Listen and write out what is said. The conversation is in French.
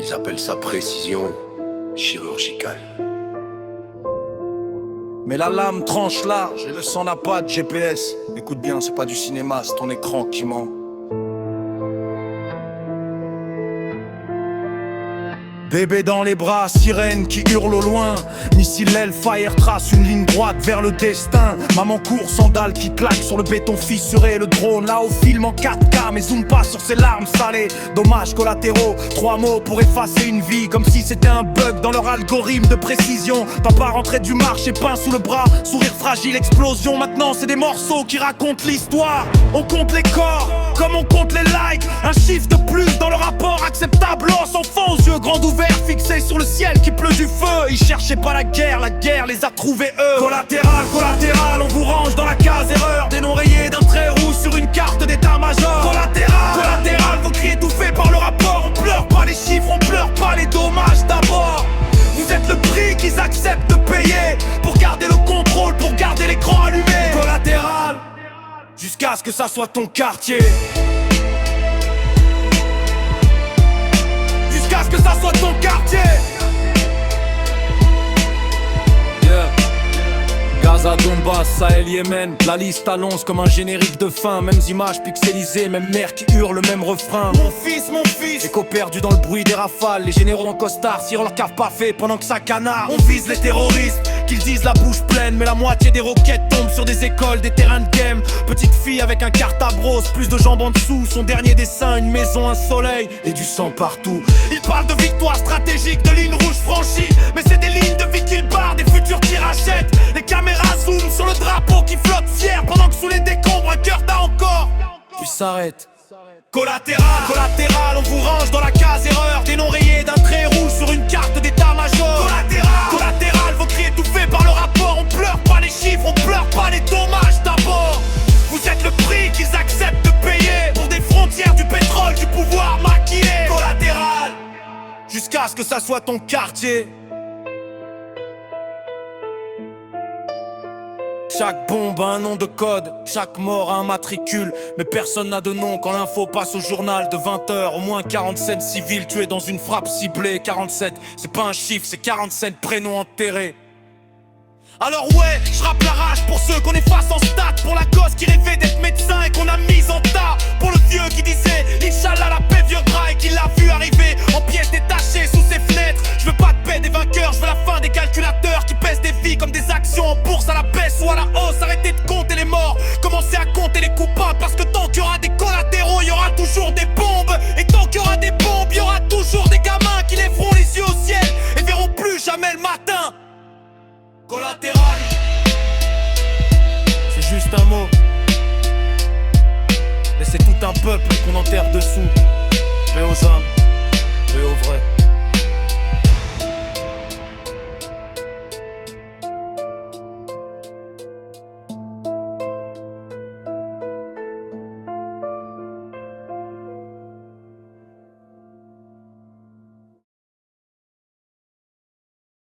Ils appellent ça précision chirurgicale. Mais la lame tranche large et le sang n'a pas de GPS. Écoute bien, c'est pas du cinéma, c'est ton écran qui ment. Bébé dans les bras, sirène qui hurle au loin. Missile Hellfire trace une ligne droite vers le destin. Maman court, sandales qui claquent sur le béton fissuré. Le drone là au film en 4K, mais zoom pas sur ses larmes salées. Dommages collatéraux, 3 mots pour effacer une vie. Comme si c'était un bug dans leur algorithme de précision. Papa rentrait du marché, pain sous le bras, sourire fragile, explosion. Maintenant c'est des morceaux qui racontent l'histoire. On compte les corps, comme on compte les likes. Un chiffre de plus dans le rapport acceptable. On s'enfant aux yeux grands ouverts, fixés sur le ciel qui pleut du feu. Ils cherchaient pas la guerre les a trouvés eux. Collatéral, collatéral, on vous range dans la case erreur. Des noms rayés d'un trait rouge sur une carte d'état-major. Collatéral, collatéral, vos cris étouffés par le rapport. On pleure pas les chiffres, on pleure pas les dommages d'abord. Vous êtes le prix qu'ils acceptent de payer pour garder le contrôle, pour garder l'écran allumé. Collatéral, jusqu'à ce que ça soit ton quartier. Jusqu'à ce que ça soit ton quartier. Yeah. Gaza, Donbass, Sahel, Yémen. La liste allonge comme un générique de fin. Mêmes images pixelisées, même mère qui hurle le même refrain. Mon fils, écho perdu dans le bruit des rafales. Les généraux en costard cirent leur cave pas fait pendant que ça canard. On vise les terroristes, qu'ils disent la bouche pleine. Mais la moitié des roquettes tombent sur des écoles, des terrains de game. Petite fille avec un cartable rose, plus de jambes en dessous. Son dernier dessin, une maison, un soleil et du sang partout. Il parle de victoire stratégique, de lignes rouges franchies. Mais c'est des lignes de vie qu'il barre, des futurs qui rachètent. Les caméras zooment sur le drapeau qui flotte fier. Pendant que sous les décombres, un cœur bat encore puis s'arrête. Collatéral, collatéral, on vous range dans la case erreur. Des noms rayés d'un trait rouge sur une carte d'état-major. Collatéral, collatéral, vos cris étouffés par le rapport. On pleure pas les chiffres, on pleure pas les dommages d'abord. Vous êtes le prix qu'ils acceptent de payer pour des frontières du pétrole, du pouvoir maquillé. Collatéral, jusqu'à ce que ça soit ton quartier. Chaque bombe a un nom de code, chaque mort a un matricule. Mais personne n'a de nom quand l'info passe au journal de 20h. Au moins 47 civils tués dans une frappe ciblée. 47, c'est pas un chiffre, c'est 47 prénoms enterrés. Alors ouais, je rappe la rage pour ceux qu'on efface en stats. Pour la gosse qui rêvait d'être médecin et qu'on a mise en tas. Pour le vieux qui disait Inch'Allah la paix viendra et qui l'a vu arriver en pièces détachées sous ses fenêtres. Je veux pas de paix des vainqueurs, je veux la fin des calculateurs qui pèsent des vies comme des actions en bourse à la baisse ou à la hausse. Arrêtez de compter les morts, commencez à compter les coupables. Parce que tant qu'il y aura des collatéraux, il y aura toujours des bombes. Et tant qu'il y aura des bombes, il y aura toujours des gamins qui lèveront les yeux au ciel et verront plus jamais le matin. Collatéral, c'est juste un mot, mais c'est tout un peuple qu'on enterre dessous.